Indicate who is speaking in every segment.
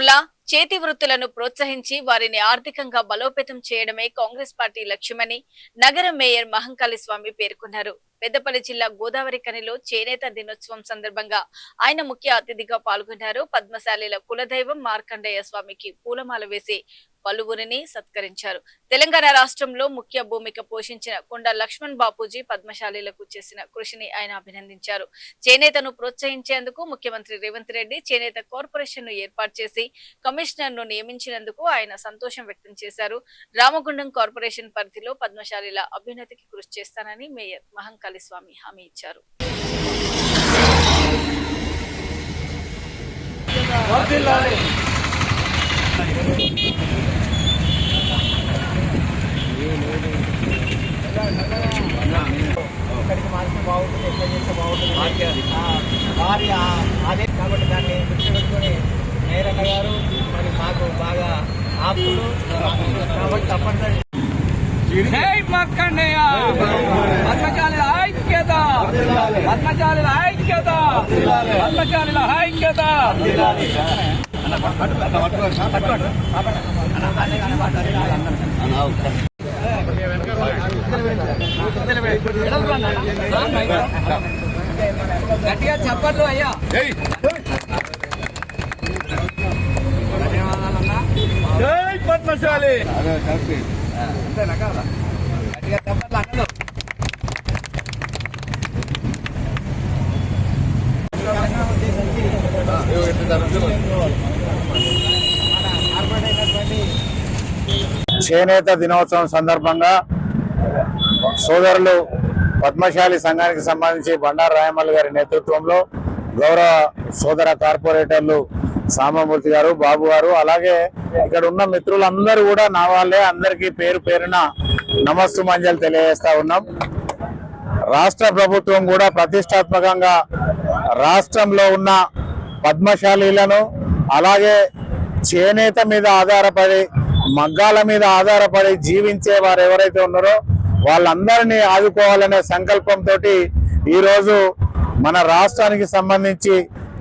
Speaker 1: కుల చేతి వృత్తులను ప్రోత్సహించి వారిని ఆర్థికంగా బలోపేతం చేయడమే కాంగ్రెస్ పార్టీ లక్ష్యమని నగర మేయర్ మహంకాళి స్వామి పేర్కొన్నారు. పెద్దపల్లి జిల్లా గోదావరి కనిలో చేనేత దినోత్సవం సందర్భంగా ఆయన ముఖ్య అతిథిగా పాల్గొన్నారు. పద్మశాలిల కులదైవం మార్కండేయ స్వామికి పూలమాల వేసి పలువురిని సత్కరించారు. తెలంగాణ రాష్ట్రంలో ముఖ్య భూమిక పోషించిన కొండ లక్ష్మణ్ బాపూజీ పద్మశాలీలకు చేసిన కృషిని ఆయన అభినందించారు. చేనేతను ప్రోత్సహించేందుకు ముఖ్యమంత్రి రేవంత్ రెడ్డి చేనేత కార్పొరేషన్ ను ఏర్పాటు చేసి కమిషనర్ ను నియమించినందుకు ఆయన సంతోషం వ్యక్తం చేశారు. రామగుండం కార్పొరేషన్ పరిధిలో పద్మశాలీల అభ్యున్నతికి కృషి చేస్తానని మేయర్ మహంకాళి స్వామి హామీ ఇచ్చారు.
Speaker 2: ఇక్కడికి మార్చి బాగుంటుంది, ఎట్లా చేస్తే బాగుంటుంది వారి అదే కాబట్టి దాన్ని దృష్టి పెట్టుకొని మేరన్న గారు మరి మాకు బాగా ఆపులు కాబట్టి తప్పనిసరి
Speaker 3: జై మార్కండేయ పద్మశాలిల ఐక్యత పద్మశాలిల ఐక్యత పద్మశాలిల ఐక్యత
Speaker 2: గట్టిగా చెప్పట్లు అయ్యా. ధన్యవాదాలన్నా.
Speaker 3: జై పద్మశాలి
Speaker 2: అంతేనా కదా గట్టిగా చెప్పట్లు అన్నలు.
Speaker 4: చేనేత దినోత్సవం సందర్భంగా సోదరులు పద్మశాలి సంఘానికి సంబంధించి బండారు రాయమల్లి గారి నేతృత్వంలో గౌరవ సోదర కార్పొరేటర్లు సామమూర్తి గారు, బాబు గారు, అలాగే ఇక్కడ ఉన్న మిత్రులందరూ కూడా నా వాళ్ళే, అందరికీ పేరు పేరున నమస్తు మంజలు తెలియజేస్తా ఉన్నాం. రాష్ట్ర ప్రభుత్వం కూడా ప్రతిష్టాత్మకంగా రాష్ట్రంలో ఉన్న పద్మశాలీలను, అలాగే చేనేత మీద ఆధారపడి మగ్గాల మీద ఆధారపడి జీవించే వారు ఎవరైతే ఉన్నారో వాళ్ళందరినీ ఆదుకోవాలనే సంకల్పంతో ఈరోజు మన రాష్ట్రానికి సంబంధించి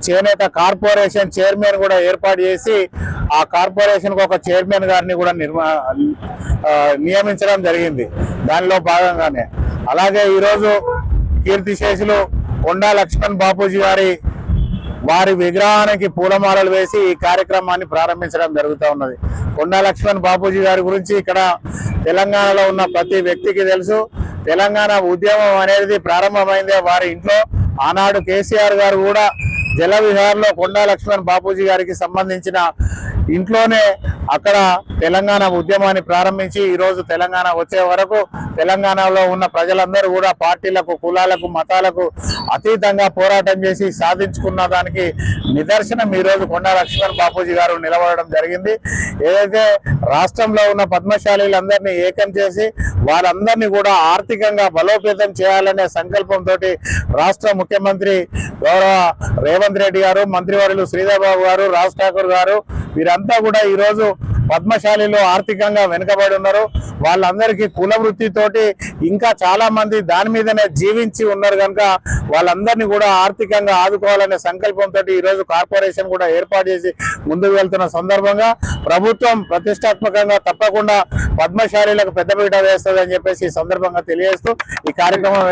Speaker 4: చేనేత కార్పొరేషన్ చైర్మన్ కూడా ఏర్పాటు చేసి ఆ కార్పొరేషన్ కు ఒక చైర్మన్ గారిని కూడా నియమించడం జరిగింది. దానిలో భాగంగానే అలాగే ఈరోజు కీర్తిశేషులు కొండ లక్ష్మణ్ బాపూజీ వారి విగ్రహానికి పూలమాలలు వేసి ఈ కార్యక్రమాన్ని ప్రారంభించడం జరుగుతూ ఉన్నది. కొండ లక్ష్మణ్ బాపూజీ గారి గురించి ఇక్కడ తెలంగాణలో ఉన్న ప్రతి వ్యక్తికి తెలుసు. తెలంగాణ ఉద్యమం అనేది ప్రారంభమైందే వారి ఇంట్లో. ఆనాడు కేసీఆర్ గారు కూడా జల విహార్లో కొండ లక్ష్మణ్ బాపూజీ గారికి సంబంధించిన ఇంట్లోనే అక్కడ తెలంగాణ ఉద్యమాన్ని ప్రారంభించి ఈరోజు తెలంగాణ వచ్చే వరకు తెలంగాణలో ఉన్న ప్రజలందరూ కూడా పార్టీలకు, కులాలకు, మతాలకు అతీతంగా పోరాటం చేసి సాధించుకున్న దానికి నిదర్శనం ఈరోజు కొండ లక్ష్మణ్ బాపూజీ గారు నిలబడడం జరిగింది. ఏదైతే రాష్ట్రంలో ఉన్న పద్మశాలీలందరినీ ఏకం చేసి వాళ్ళందరినీ కూడా ఆర్థికంగా బలోపేతం చేయాలనే సంకల్పంతో రాష్ట్ర ముఖ్యమంత్రి గౌరవ రేవంత్ రెడ్డి గారు, మంత్రివర్యులు శ్రీధర్ బాబు గారు, రాజ్ ఠాకూర్ గారు వీరంతా కూడా ఈరోజు పద్మశాలిలో ఆర్థికంగా వెనుకబడి ఉన్నారు. వాళ్ళందరికీ కుల వృత్తితోటి ఇంకా చాలా మంది దాని మీదనే జీవించి ఉన్నారు కనుక వాళ్ళందరినీ కూడా ఆర్థికంగా ఆదుకోవాలనే సంకల్పంతో ఈరోజు కార్పొరేషన్ కూడా ఏర్పాటు చేసి ముందుకు వెళ్తున్న సందర్భంగా ప్రభుత్వం ప్రతిష్టాత్మకంగా తప్పకుండా పద్మశాలీలకు పెద్దపీట వేస్తుందని చెప్పేసి ఈ సందర్భంగా తెలియజేస్తూ ఈ కార్యక్రమం